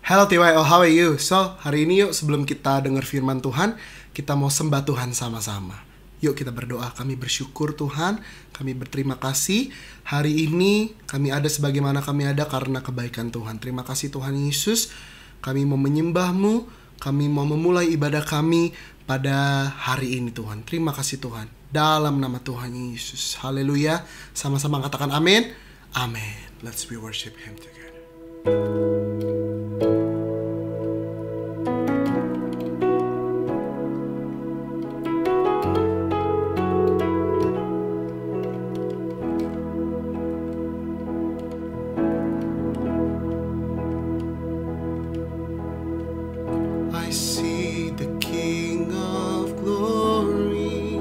Hello TYO, how are you? So, hari ini yuk sebelum kita dengar firman Tuhan, kita mau sembah Tuhan sama-sama. Yuk kita berdoa, kami bersyukur Tuhan, kami berterima kasih. Hari ini kami ada sebagaimana kami ada karena kebaikan Tuhan. Terima kasih Tuhan Yesus, kami mau menyembah-Mu, kami mau memulai ibadah kami pada hari ini Tuhan. Terima kasih Tuhan, dalam nama Tuhan Yesus. Haleluya, sama-sama katakan amin. Amin. Let's we worship Him together. I see the King of Glory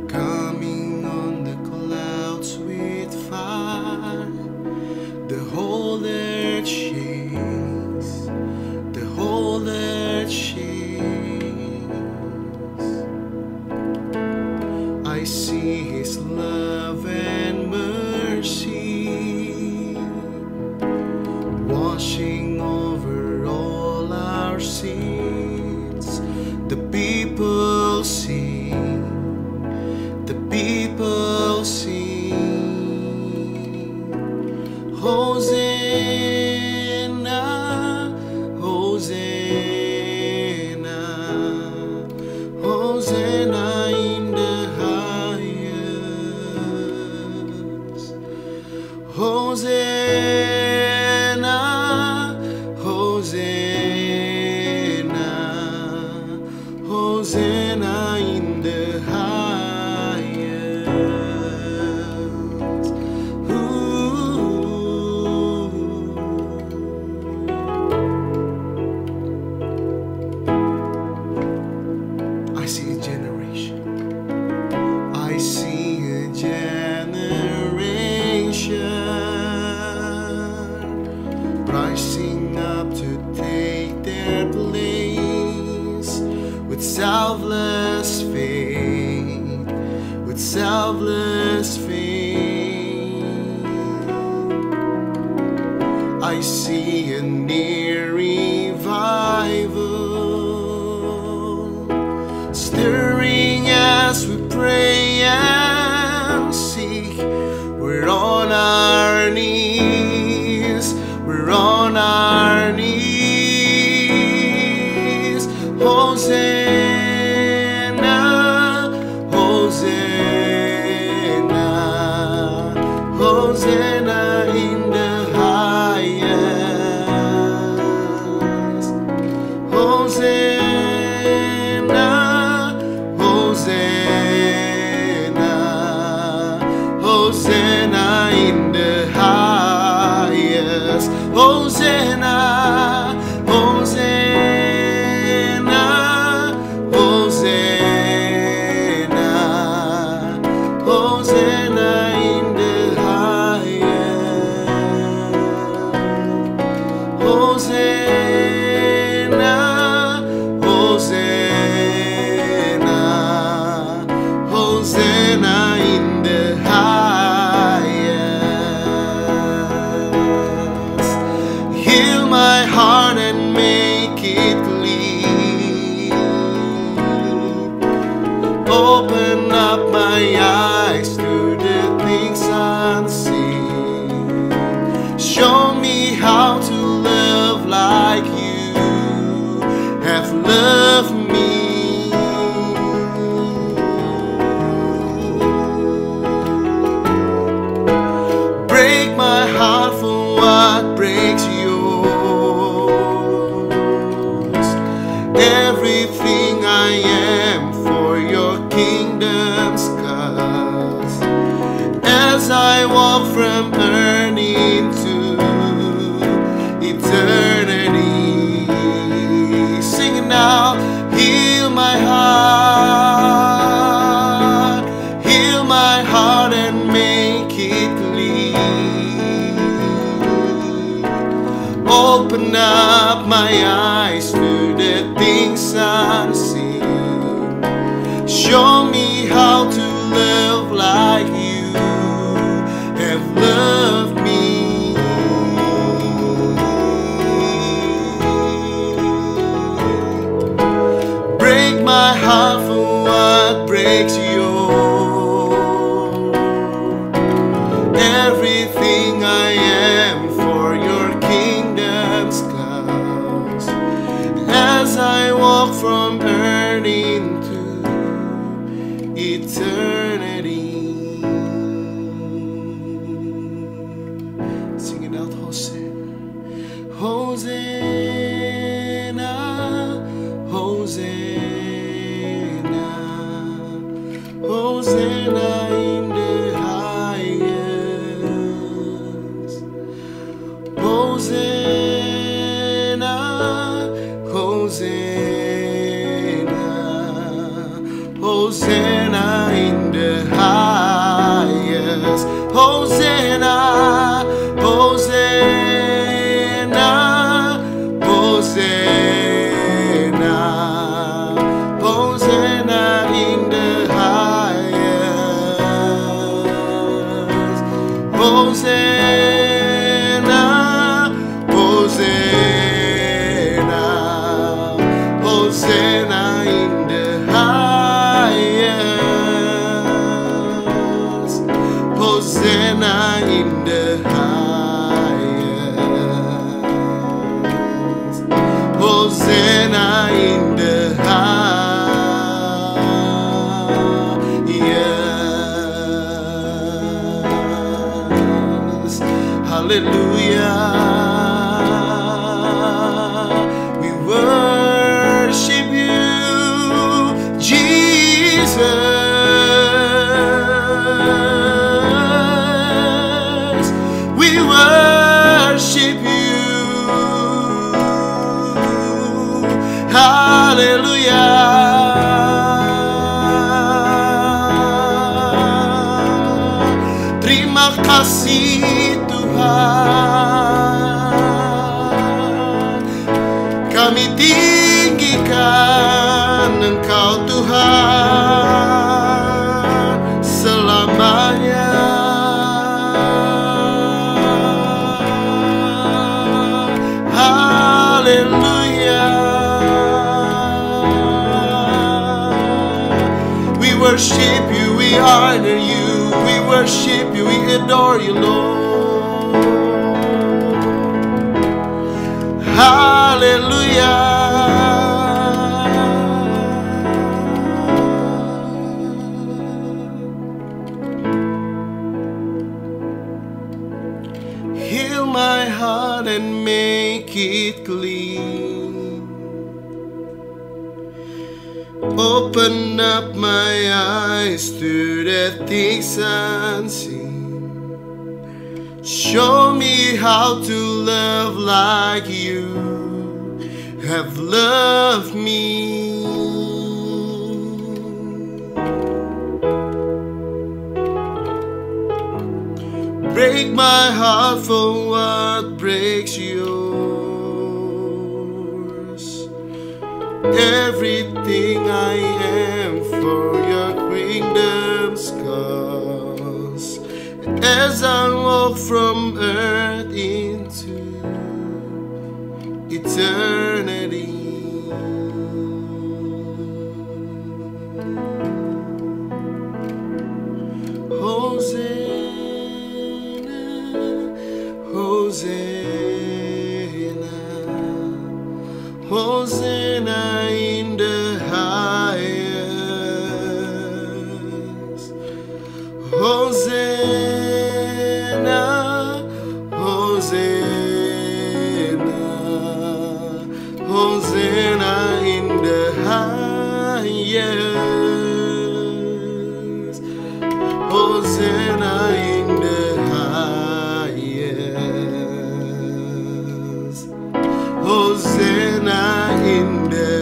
coming on the clouds with fire. The whole earth shakes, the whole earth shakes. I see His love and mercy washing over all our sins. The people sing, the people sing. Hosanna, Hosanna, Hosanna in the highest. Hosanna, Hosanna, Hosanna in the highest. I see a generation. I see a generation rising up to take their place with selfless faith, with selfless faith. I see a near revival stirring as we pray and seek. We're on our knees, we're on our knees. Hosanna, Hosanna, Hosanna in the highest. Hosanna, Hosanna, Hosanna in the highest. Hosanna, Hosanna, Hosanna, Hosanna in the highest. Hosanna, Hosanna, Hosanna in the highest. Heal my heart and make it clean. Open up my eyes to the things unseen. Show me how to love like you have loved me. Break my heart for what breaks yours. Everything I am for your kingdom's cause. As I walk from earning to eternity, sing it now. Heal my heart and make it clean. Open up my eyes to the things unseen. Show me how to love like you have loved me. Hosanna, Hosanna, Hosanna in the highest. Hosanna, Hosanna, Hosanna in the highest. Hosanna, Hosanna, Hosanna, Hosanna in the highest. Hosanna, Hosanna, Hosanna in the highest. Hosanna in the highest. Hosanna in the highest. Hallelujah. We worship you, Jesus. We worship you. Haleluya. Terima kasih Tuhan. Kami tinggikan Engkau Tuhan selamanya. Haleluya. We worship you, we honor you, we worship you, we adore you, Lord. Haleluya. Heal my heart and make it clean. Open up my eyes to the things unseen. Show me how to love like you have loved me. Break my heart for what breaks yours. Everything I am for your kingdom's cause. As I walk from earth into eternity. Hosanna, Hosanna, Hosanna in the highest. Hosanna, Hosanna, Hosanna in the highest. Hosanna in the highest. Hosanna in the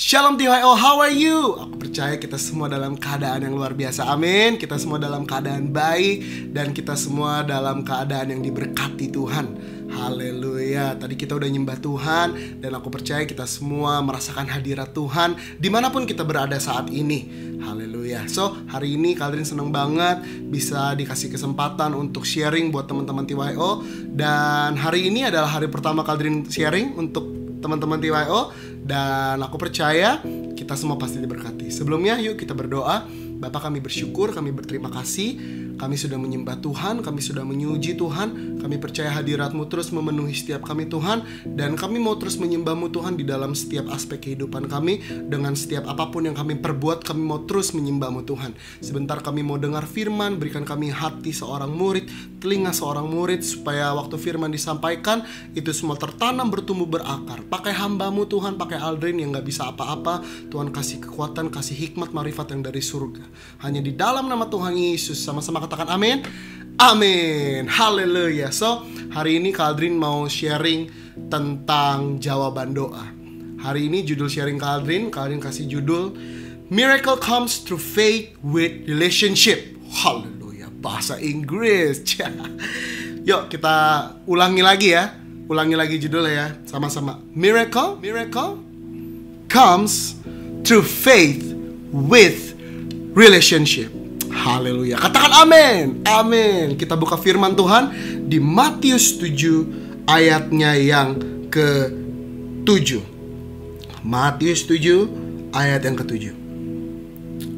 Shalom TYO, how are you? Aku percaya kita semua dalam keadaan yang luar biasa, amin. Kita semua dalam keadaan baik, dan kita semua dalam keadaan yang diberkati Tuhan. Haleluya. Tadi kita udah nyembah Tuhan, dan aku percaya kita semua merasakan hadirat Tuhan dimanapun kita berada saat ini. Haleluya. So, hari ini kalian seneng banget bisa dikasih kesempatan untuk sharing buat teman-teman TYO. Dan hari ini adalah hari pertama kalian sharing untuk teman-teman TYO, dan aku percaya kita semua pasti diberkati. Sebelumnya yuk kita berdoa. Bapa, kami bersyukur, kami berterima kasih. Kami sudah menyembah Tuhan, kami sudah menyuji Tuhan. Kami percaya hadirat-Mu terus memenuhi setiap kami Tuhan. Dan kami mau terus menyembah-Mu Tuhan di dalam setiap aspek kehidupan kami. Dengan setiap apapun yang kami perbuat, kami mau terus menyembah-Mu Tuhan. Sebentar kami mau dengar firman, berikan kami hati seorang murid, telinga seorang murid, supaya waktu firman disampaikan, itu semua tertanam, bertumbuh, berakar. Pakai hamba-Mu Tuhan, pakai Aldrin yang gak bisa apa-apa. Tuhan kasih kekuatan, kasih hikmat, marifat yang dari surga. Hanya di dalam nama Tuhan Yesus. Sama-sama katakan amin. Amin. Haleluya. So, hari ini Kak Aldrin mau sharing tentang jawaban doa. Hari ini judul sharing Kak Aldrin kasih judul Miracle Comes Through Faith with Relationship. Haleluya. Bahasa Inggris. Yuk kita ulangi lagi ya. Ulangi lagi judulnya ya. Sama-sama. Miracle comes through faith with relationship. Haleluya. Katakan amin. Amin. Kita buka firman Tuhan di Matius 7 ayatnya yang ke-7. Matius 7 ayat yang ke-7.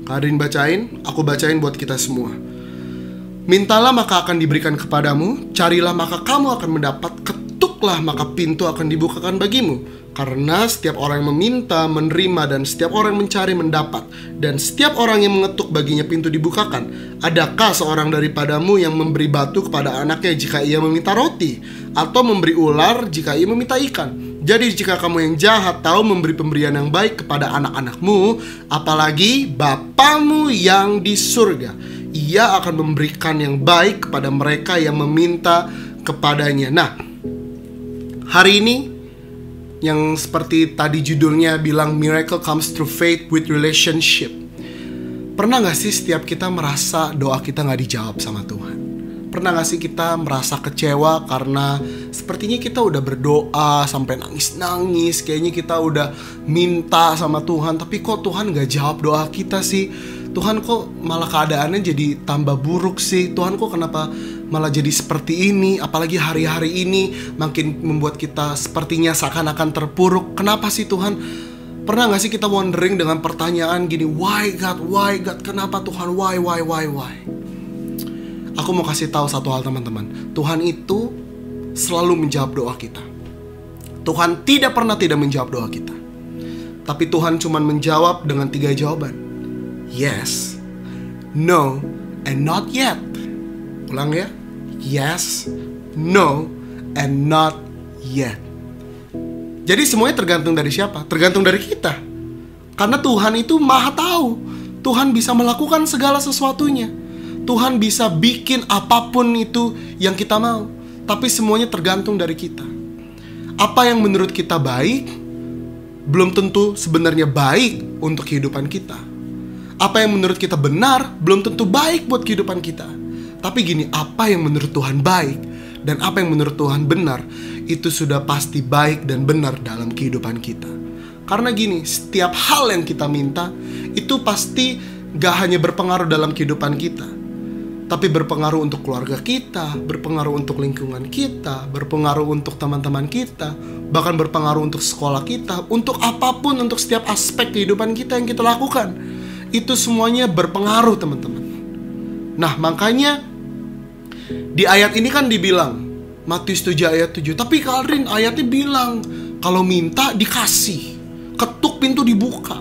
Kalian bacain, aku bacain buat kita semua. Mintalah maka akan diberikan kepadamu, carilah maka kamu akan mendapat, ketuklah maka pintu akan dibukakan bagimu. Karena setiap orang yang meminta, menerima, dan setiap orang yang mencari, mendapat. Dan setiap orang yang mengetuk, baginya pintu dibukakan. Adakah seorang daripadamu yang memberi batu kepada anaknya jika ia meminta roti? Atau memberi ular jika ia meminta ikan? Jadi jika kamu yang jahat tahu memberi pemberian yang baik kepada anak-anakmu, apalagi Bapamu yang di surga, Ia akan memberikan yang baik kepada mereka yang meminta kepadanya. Nah, hari ini yang seperti tadi judulnya bilang Miracle Comes Through Faith with Relationship. Pernah gak sih setiap kita merasa doa kita gak dijawab sama Tuhan? Pernah gak sih kita merasa kecewa karena sepertinya kita udah berdoa sampai nangis-nangis, kayaknya kita udah minta sama Tuhan, tapi kok Tuhan gak jawab doa kita sih? Tuhan kok malah keadaannya jadi tambah buruk sih? Tuhan kok kenapa malah jadi seperti ini? Apalagi hari-hari ini makin membuat kita sepertinya seakan-akan terpuruk. Kenapa sih Tuhan? Pernah gak sih kita wondering dengan pertanyaan gini, why God, kenapa Tuhan, why? Aku mau kasih tahu satu hal teman-teman. Tuhan itu selalu menjawab doa kita. Tuhan tidak pernah tidak menjawab doa kita. Tapi Tuhan cuma menjawab dengan 3 jawaban. Yes, no, and not yet. Ulang ya. Yes, no, and not yet. Jadi semuanya tergantung dari siapa? Tergantung dari kita. Karena Tuhan itu maha tahu. Tuhan bisa melakukan segala sesuatunya. Tuhan bisa bikin apapun itu yang kita mau. Tapi semuanya tergantung dari kita. Apa yang menurut kita baik, belum tentu sebenarnya baik untuk kehidupan kita. Apa yang menurut kita benar, belum tentu baik buat kehidupan kita. Tapi gini, apa yang menurut Tuhan baik dan apa yang menurut Tuhan benar, itu sudah pasti baik dan benar dalam kehidupan kita. Karena gini, setiap hal yang kita minta, itu pasti gak hanya berpengaruh dalam kehidupan kita, tapi berpengaruh untuk keluarga kita, berpengaruh untuk lingkungan kita, berpengaruh untuk teman-teman kita, bahkan berpengaruh untuk sekolah kita, untuk apapun, untuk setiap aspek kehidupan kita yang kita lakukan. Itu semuanya berpengaruh teman-teman. Nah makanya di ayat ini kan dibilang Matius 7 ayat 7. Tapi Kak Aldrin ayatnya bilang kalau minta dikasih, ketuk pintu dibuka,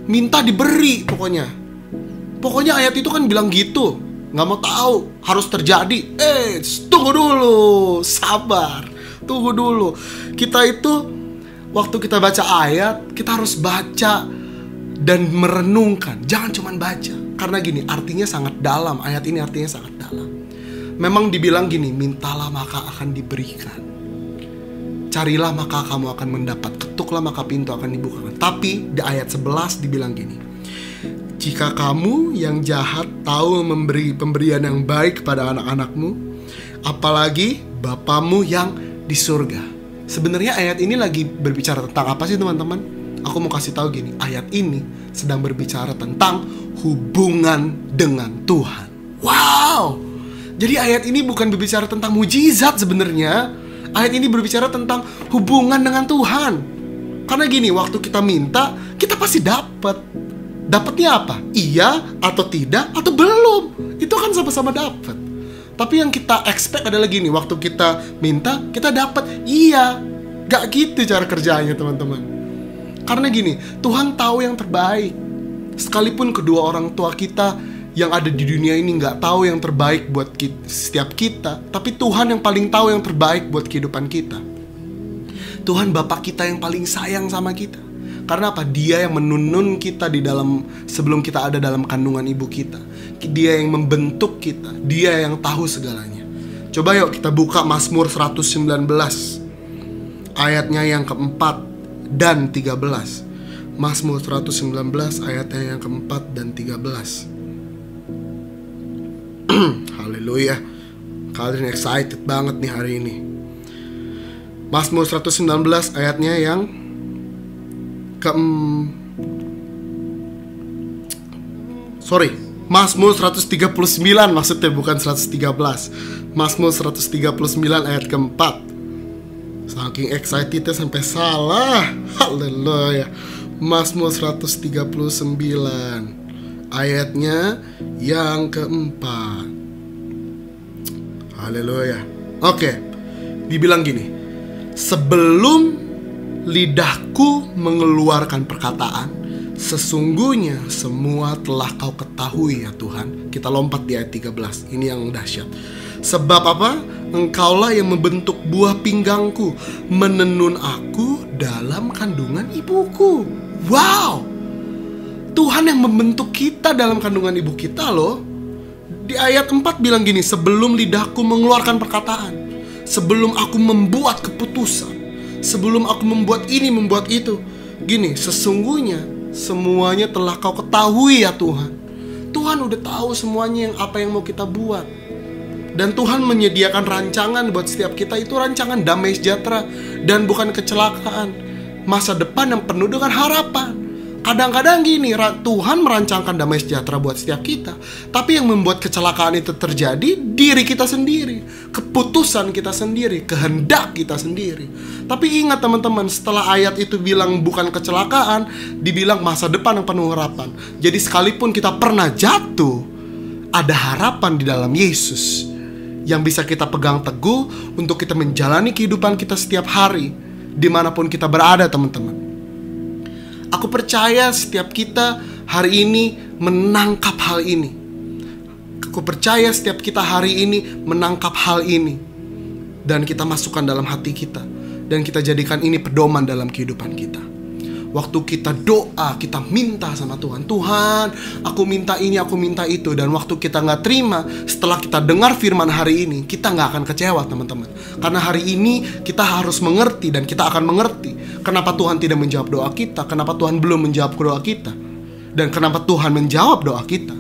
minta diberi. Pokoknya ayat itu kan bilang gitu. Gak mau tahu, harus terjadi. Tunggu dulu, sabar, tunggu dulu. Kita itu waktu kita baca ayat, kita harus baca dan merenungkan, jangan cuma baca. Karena gini, artinya sangat dalam. Ayat ini artinya sangat dalam. Memang dibilang gini, mintalah maka akan diberikan, carilah maka kamu akan mendapat, ketuklah maka pintu akan dibukakan. Tapi di ayat 11 dibilang gini, jika kamu yang jahat tahu memberi pemberian yang baik kepada anak-anakmu, apalagi Bapamu yang di surga. Sebenarnya ayat ini lagi berbicara tentang apa sih teman-teman? Aku mau kasih tahu gini, ayat ini sedang berbicara tentang hubungan dengan Tuhan. Wow! Jadi ayat ini bukan berbicara tentang mujizat sebenarnya. Ayat ini berbicara tentang hubungan dengan Tuhan. Karena gini, waktu kita minta, kita pasti dapat. Dapatnya apa? Iya atau tidak atau belum? Itu kan sama-sama dapat. Tapi yang kita expect adalah gini, waktu kita minta, kita dapat. Iya, gak gitu cara kerjanya teman-teman. Karena gini, Tuhan tahu yang terbaik. Sekalipun kedua orang tua kita yang ada di dunia ini gak tahu yang terbaik buat setiap kita, tapi Tuhan yang paling tahu yang terbaik buat kehidupan kita. Tuhan Bapa kita yang paling sayang sama kita. Karena apa? Dia yang menunun kita di dalam, sebelum kita ada dalam kandungan ibu kita. Dia yang membentuk kita. Dia yang tahu segalanya. Coba yuk kita buka Mazmur 119 ayatnya yang keempat dan 13. Mazmur 119 ayatnya yang keempat dan 13. Haleluya. Kalian excited banget nih hari ini. Mazmur 119 ayatnya yang Mazmur 139 maksudnya, bukan 113. Mazmur 139 ayat keempat. Saking excitednya sampai salah. Haleluya. Mazmur 139 ayatnya yang keempat. Haleluya. Oke. Dibilang gini, sebelum lidahku mengeluarkan perkataan, sesungguhnya semua telah kau ketahui ya Tuhan. Kita lompat di ayat 13. Ini yang dahsyat. Sebab apa? Engkaulah yang membentuk buah pinggangku, menenun aku dalam kandungan ibuku. Wow! Tuhan yang membentuk kita dalam kandungan ibu kita loh. Di ayat 4 bilang gini, sebelum lidahku mengeluarkan perkataan, sebelum aku membuat keputusan, sebelum aku membuat ini, membuat itu. Gini, sesungguhnya semuanya telah kau ketahui ya Tuhan. Tuhan udah tahu semuanya apa yang mau kita buat. Dan Tuhan menyediakan rancangan buat setiap kita, itu rancangan damai sejahtera dan bukan kecelakaan. Masa depan yang penuh dengan harapan. Kadang-kadang gini, Tuhan merancangkan damai sejahtera buat setiap kita, tapi yang membuat kecelakaan itu terjadi diri kita sendiri, keputusan kita sendiri, kehendak kita sendiri. Tapi ingat teman-teman, setelah ayat itu bilang bukan kecelakaan, dibilang masa depan yang penuh harapan. Jadi sekalipun kita pernah jatuh, ada harapan di dalam Yesus yang bisa kita pegang teguh untuk kita menjalani kehidupan kita setiap hari, dimanapun kita berada teman-teman. Aku percaya setiap kita hari ini menangkap hal ini. Aku percaya setiap kita hari ini menangkap hal ini, dan kita masukkan dalam hati kita, dan kita jadikan ini pedoman dalam kehidupan kita. Waktu kita doa, kita minta sama Tuhan, Tuhan, aku minta ini, aku minta itu. Dan waktu kita gak terima, setelah kita dengar firman hari ini, kita gak akan kecewa teman-teman. Karena hari ini kita harus mengerti, dan kita akan mengerti kenapa Tuhan tidak menjawab doa kita, kenapa Tuhan belum menjawab doa kita, dan kenapa Tuhan menjawab doa kita.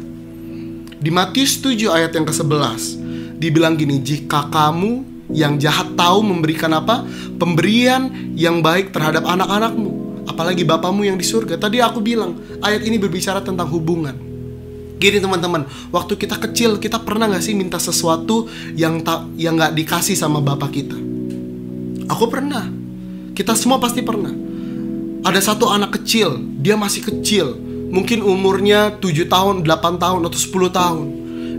Di Matius 7 ayat yang ke-11 dibilang gini, jika kamu yang jahat tahu memberikan apa? Pemberian yang baik terhadap anak-anakmu, apalagi Bapamu yang di surga. Tadi aku bilang, ayat ini berbicara tentang hubungan. Gini teman-teman, waktu kita kecil, kita pernah gak sih minta sesuatu yang gak dikasih sama Bapa kita? Aku pernah. Kita semua pasti pernah. Ada satu anak kecil, dia masih kecil, mungkin umurnya 7 tahun, 8 tahun, atau 10 tahun.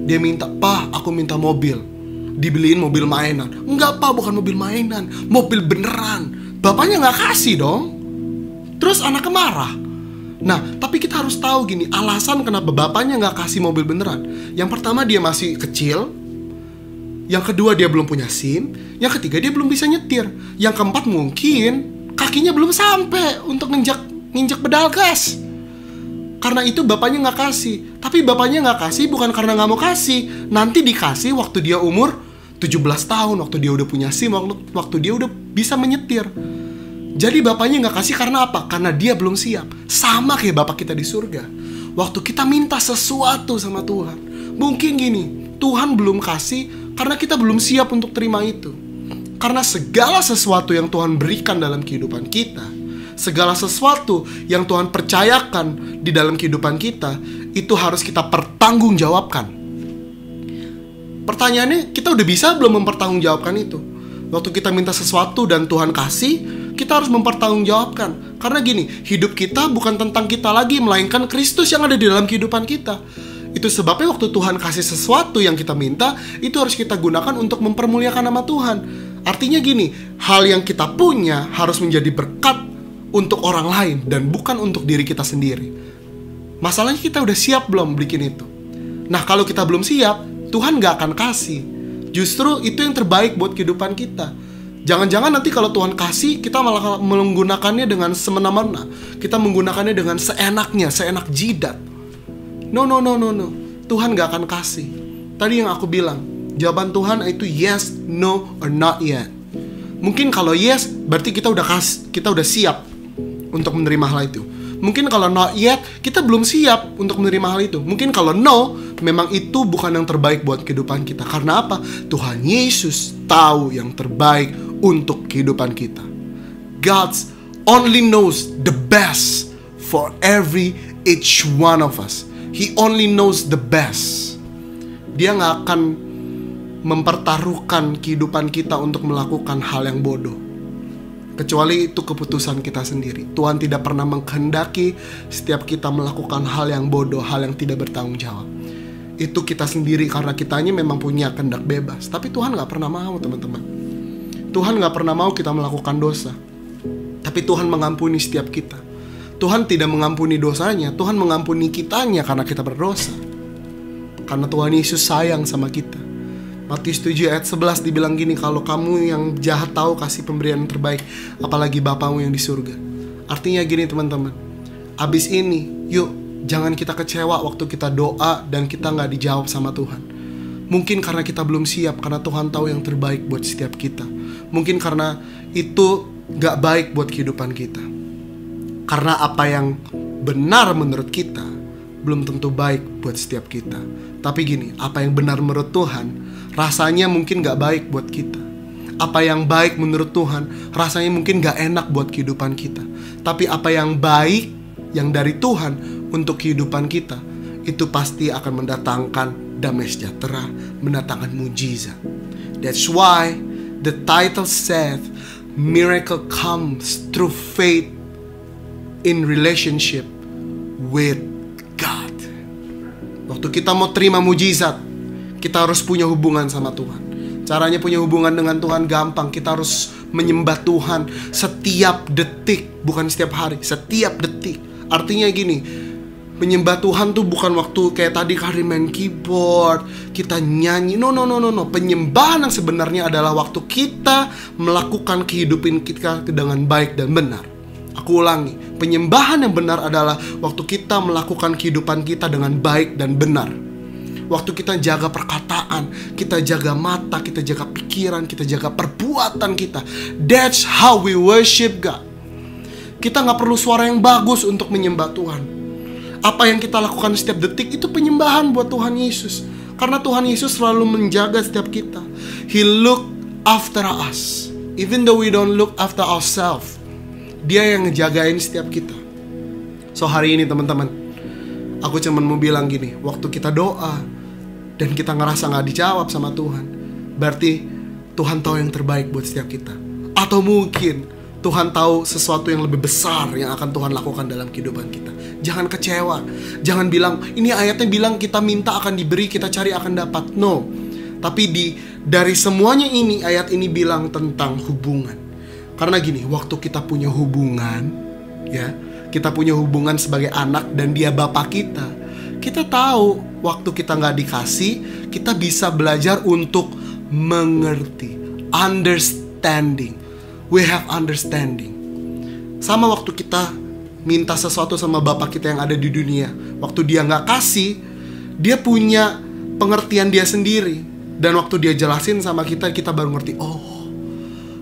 Dia minta, "Pak, aku minta mobil." Dibeliin mobil mainan. "Enggak Pak, bukan mobil mainan, mobil beneran." Bapaknya gak kasih dong. Terus anaknya marah. Nah, tapi kita harus tahu gini, alasan kenapa bapaknya gak kasih mobil beneran. Yang pertama, dia masih kecil. Yang kedua, dia belum punya SIM. Yang ketiga, dia belum bisa nyetir. Yang keempat, mungkin kakinya belum sampai untuk nginjak pedal gas. Karena itu bapaknya gak kasih. Tapi bapaknya gak kasih bukan karena gak mau kasih. Nanti dikasih waktu dia umur 17 tahun, waktu dia udah punya SIM, waktu dia udah bisa menyetir. Jadi bapaknya gak kasih karena apa? Karena dia belum siap. Sama kayak Bapak kita di surga. Waktu kita minta sesuatu sama Tuhan, mungkin gini, Tuhan belum kasih karena kita belum siap untuk terima itu. Karena segala sesuatu yang Tuhan berikan dalam kehidupan kita, segala sesuatu yang Tuhan percayakan di dalam kehidupan kita, itu harus kita pertanggungjawabkan. Pertanyaannya, kita udah bisa belum mempertanggungjawabkan itu? Waktu kita minta sesuatu dan Tuhan kasih, Kita harus mempertanggungjawabkan. Karena gini, hidup kita bukan tentang kita lagi, melainkan Kristus yang ada di dalam kehidupan kita. Itu sebabnya waktu Tuhan kasih sesuatu yang kita minta, itu harus kita gunakan untuk mempermuliakan nama Tuhan. Artinya gini, hal yang kita punya harus menjadi berkat untuk orang lain dan bukan untuk diri kita sendiri. Masalahnya kita udah siap belum bikin itu? Nah, kalau kita belum siap, Tuhan gak akan kasih. Justru itu yang terbaik buat kehidupan kita. Jangan-jangan nanti kalau Tuhan kasih, kita malah menggunakannya dengan semena-mena. Kita menggunakannya dengan seenaknya, seenak jidat. No. Tuhan gak akan kasih. Tadi yang aku bilang, jawaban Tuhan itu yes, no, or not yet. Mungkin kalau yes, berarti kita udah siap untuk menerima hal itu. Mungkin kalau not yet, kita belum siap untuk menerima hal itu. Mungkin kalau no, memang itu bukan yang terbaik buat kehidupan kita. Karena apa? Tuhan Yesus tahu yang terbaik untuk kehidupan kita. God only knows the best for each one of us. He only knows the best. Dia gak akan mempertaruhkan kehidupan kita untuk melakukan hal yang bodoh, kecuali itu keputusan kita sendiri. Tuhan tidak pernah menghendaki setiap kita melakukan hal yang bodoh, hal yang tidak bertanggung jawab. Itu kita sendiri karena kitanya memang punya kehendak bebas. Tapi Tuhan gak pernah mau, teman-teman. Tuhan gak pernah mau kita melakukan dosa. Tapi Tuhan mengampuni setiap kita. Tuhan tidak mengampuni dosanya, Tuhan mengampuni kitanya karena kita berdosa. Karena Tuhan Yesus sayang sama kita. Matius 7 ayat 11 dibilang gini, kalau kamu yang jahat tahu kasih pemberian yang terbaik, apalagi Bapamu yang di surga. Artinya gini teman-teman, abis ini yuk jangan kita kecewa waktu kita doa dan kita gak dijawab sama Tuhan. Mungkin karena kita belum siap, karena Tuhan tahu yang terbaik buat setiap kita. Mungkin karena itu gak baik buat kehidupan kita. Karena apa yang benar menurut kita belum tentu baik buat setiap kita. Tapi gini, apa yang benar menurut Tuhan rasanya mungkin gak baik buat kita. Apa yang baik menurut Tuhan rasanya mungkin gak enak buat kehidupan kita. Tapi apa yang baik, yang dari Tuhan untuk kehidupan kita, itu pasti akan mendatangkan damai sejahtera, mendatangkan mujizat. That's why the title said, miracle comes through faith in relationship with God. Waktu kita mau terima mujizat, kita harus punya hubungan sama Tuhan. Caranya punya hubungan dengan Tuhan gampang. Kita harus menyembah Tuhan setiap detik, bukan setiap hari, setiap detik. Artinya gini, menyembah Tuhan tuh bukan waktu kayak tadi Karim main keyboard, kita nyanyi. No. Penyembahan yang sebenarnya adalah waktu kita melakukan kehidupan kita dengan baik dan benar. Aku ulangi, penyembahan yang benar adalah waktu kita melakukan kehidupan kita dengan baik dan benar. Waktu kita jaga perkataan, kita jaga mata, kita jaga pikiran, kita jaga perbuatan kita. That's how we worship God. Kita gak perlu suara yang bagus untuk menyembah Tuhan. Apa yang kita lakukan setiap detik itu penyembahan buat Tuhan Yesus. Karena Tuhan Yesus selalu menjaga setiap kita. He look after us. Even though we don't look after ourselves, Dia yang ngejagain setiap kita. So hari ini teman-teman, aku cuma mau bilang gini, waktu kita doa dan kita ngerasa gak dijawab sama Tuhan, berarti Tuhan tahu yang terbaik buat setiap kita. Atau mungkin Tuhan tahu sesuatu yang lebih besar yang akan Tuhan lakukan dalam kehidupan kita. Jangan kecewa. Jangan bilang, ini ayatnya bilang kita minta akan diberi, kita cari akan dapat. No. Tapi dari semuanya ini, ayat ini bilang tentang hubungan. Karena gini, waktu kita punya hubungan, ya, kita punya hubungan sebagai anak dan dia bapak kita tahu waktu kita gak dikasih, kita bisa belajar untuk mengerti. Understanding. We have understanding. Sama waktu kita minta sesuatu sama bapak kita yang ada di dunia, waktu dia gak kasih, dia punya pengertian dia sendiri. Dan waktu dia jelasin sama kita baru ngerti, oh,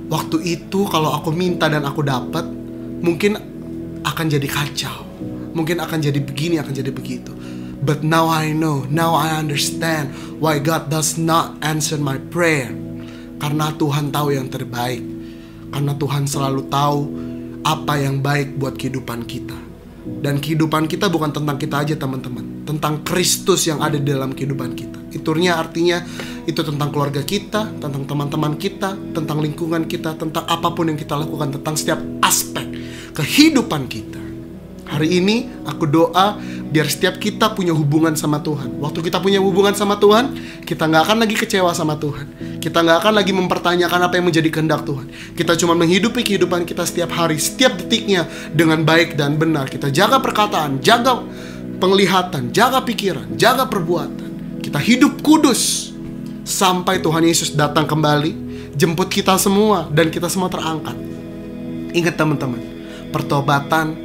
waktu itu kalau aku minta dan aku dapat, mungkin akan jadi kacau, mungkin akan jadi begini, akan jadi begitu. But now I know, now I understand why God does not answer my prayer. Karena Tuhan tahu yang terbaik. Karena Tuhan selalu tahu apa yang baik buat kehidupan kita. Dan kehidupan kita bukan tentang kita aja teman-teman, tentang Kristus yang ada di dalam kehidupan kita. Iturnya artinya itu tentang keluarga kita, tentang teman-teman kita, tentang lingkungan kita, tentang apapun yang kita lakukan, tentang setiap aspek kehidupan kita. Hari ini aku doa biar setiap kita punya hubungan sama Tuhan. Waktu kita punya hubungan sama Tuhan, kita gak akan lagi kecewa sama Tuhan. Kita gak akan lagi mempertanyakan apa yang menjadi kehendak Tuhan. Kita cuma menghidupi kehidupan kita setiap hari, setiap detiknya dengan baik dan benar. Kita jaga perkataan, jaga penglihatan, jaga pikiran, jaga perbuatan. Kita hidup kudus sampai Tuhan Yesus datang kembali, jemput kita semua, dan kita semua terangkat. Ingat teman-teman, pertobatan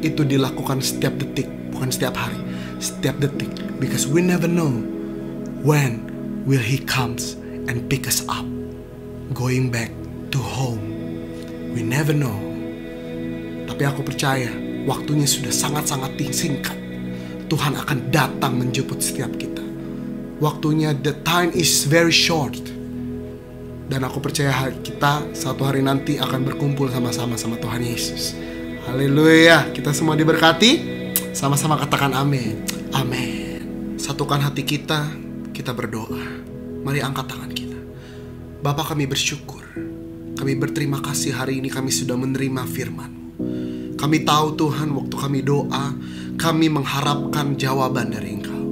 itu dilakukan setiap detik, bukan setiap hari, setiap detik. Because we never know when will He comes and pick us up, going back to home. We never know. Tapi aku percaya waktunya sudah sangat-sangat singkat. Tuhan akan datang menjemput setiap kita. Waktunya, the time is very short. Dan aku percaya kita satu hari nanti akan berkumpul sama-sama sama Tuhan Yesus. Haleluya, kita semua diberkati. Sama-sama katakan amin. Amin. Satukan hati kita, kita berdoa. Mari angkat tangan kita. Bapa, kami bersyukur. Kami berterima kasih hari ini kami sudah menerima firman-Mu. Kami tahu Tuhan, waktu kami doa, kami mengharapkan jawaban dari Engkau.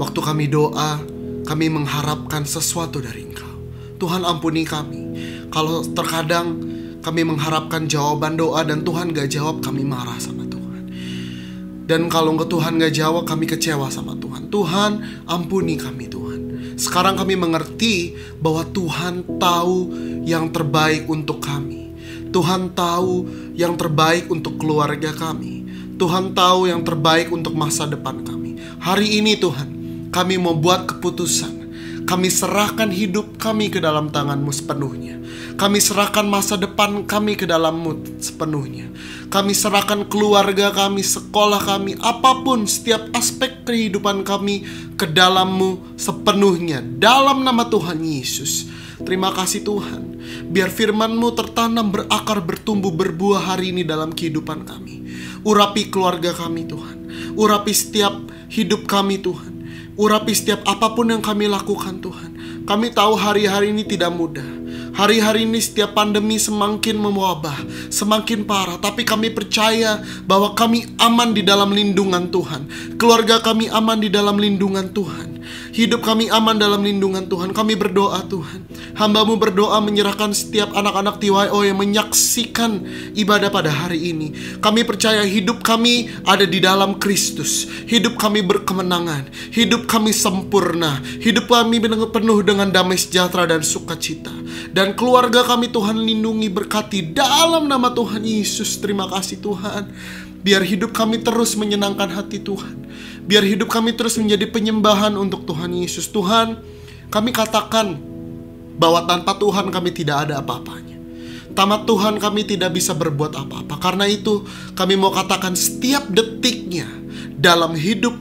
Waktu kami doa, kami mengharapkan sesuatu dari Engkau. Tuhan, ampuni kami kalau terkadang kami mengharapkan jawaban doa dan Tuhan gak jawab, kami marah sama Tuhan. Dan kalau Tuhan gak jawab, kami kecewa sama Tuhan. Tuhan, ampuni kami Tuhan. Sekarang kami mengerti bahwa Tuhan tahu yang terbaik untuk kami. Tuhan tahu yang terbaik untuk keluarga kami. Tuhan tahu yang terbaik untuk masa depan kami. Hari ini Tuhan, kami mau buat keputusan. Kami serahkan hidup kami ke dalam tangan-Mu sepenuhnya. Kami serahkan masa depan kami ke dalam-Mu sepenuhnya. Kami serahkan keluarga kami, sekolah kami, apapun setiap aspek kehidupan kami ke dalam-Mu sepenuhnya. Dalam nama Tuhan Yesus. Terima kasih Tuhan. Biar firman-Mu tertanam, berakar, bertumbuh, berbuah hari ini dalam kehidupan kami. Urapi keluarga kami Tuhan. Urapi setiap hidup kami Tuhan. Urapi setiap apapun yang kami lakukan Tuhan. Kami tahu hari-hari ini tidak mudah. Hari-hari ini setiap pandemi semakin mewabah, semakin parah. Tapi kami percaya bahwa kami aman di dalam lindungan Tuhan. Keluarga kami aman di dalam lindungan Tuhan. Hidup kami aman dalam lindungan Tuhan. Kami berdoa Tuhan. Hamba-Mu berdoa menyerahkan setiap anak-anak TYO yang menyaksikan ibadah pada hari ini. Kami percaya hidup kami ada di dalam Kristus. Hidup kami berkemenangan. Hidup kami sempurna. Hidup kami penuh dengan damai sejahtera dan sukacita. Dan keluarga kami Tuhan lindungi, berkati dalam nama Tuhan Yesus. Terima kasih Tuhan. Biar hidup kami terus menyenangkan hati Tuhan. Biar hidup kami terus menjadi penyembahan untuk Tuhan Yesus. Tuhan, kami katakan bahwa tanpa Tuhan kami tidak ada apa-apanya. Tanpa Tuhan kami tidak bisa berbuat apa-apa. Karena itu kami mau katakan setiap detiknya dalam hidup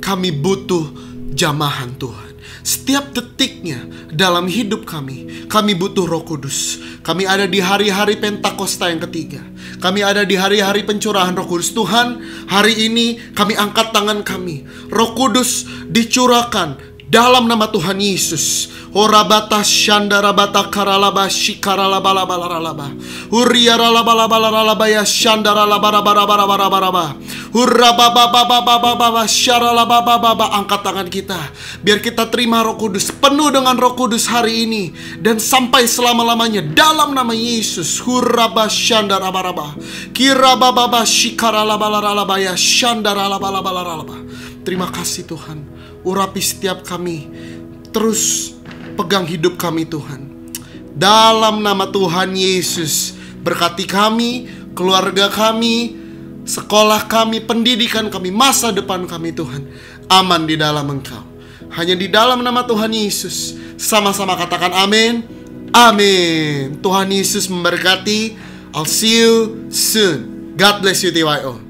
kami butuh jamahan Tuhan. Setiap detiknya dalam hidup kami butuh Roh Kudus. Kami ada di hari-hari Pentakosta yang ketiga. Kami ada di hari-hari pencurahan Roh Kudus. Tuhan, hari ini kami angkat tangan kami. Roh Kudus dicurahkan dalam nama Tuhan Yesus. Orabata shandarabata karalaba shikaralabalabalabalaba. Uriaralabalabalabalaba ya shandaralabarabarabarabarabaraba. Urabababababababa syaralababababa. Angkat tangan kita. Biar kita terima Roh Kudus, penuh dengan Roh Kudus hari ini dan sampai selama-lamanya dalam nama Yesus. Huraba shandarabaraba. Kirabababa shikaralabalaba ya shandaralabalaba. Terima kasih Tuhan. Urapi setiap kami. Terus pegang hidup kami Tuhan. Dalam nama Tuhan Yesus. Berkati kami, keluarga kami, sekolah kami, pendidikan kami, masa depan kami Tuhan. Aman di dalam Engkau. Hanya di dalam nama Tuhan Yesus. Sama-sama katakan amin. Amin. Tuhan Yesus memberkati. I'll see you soon. God bless you TYO.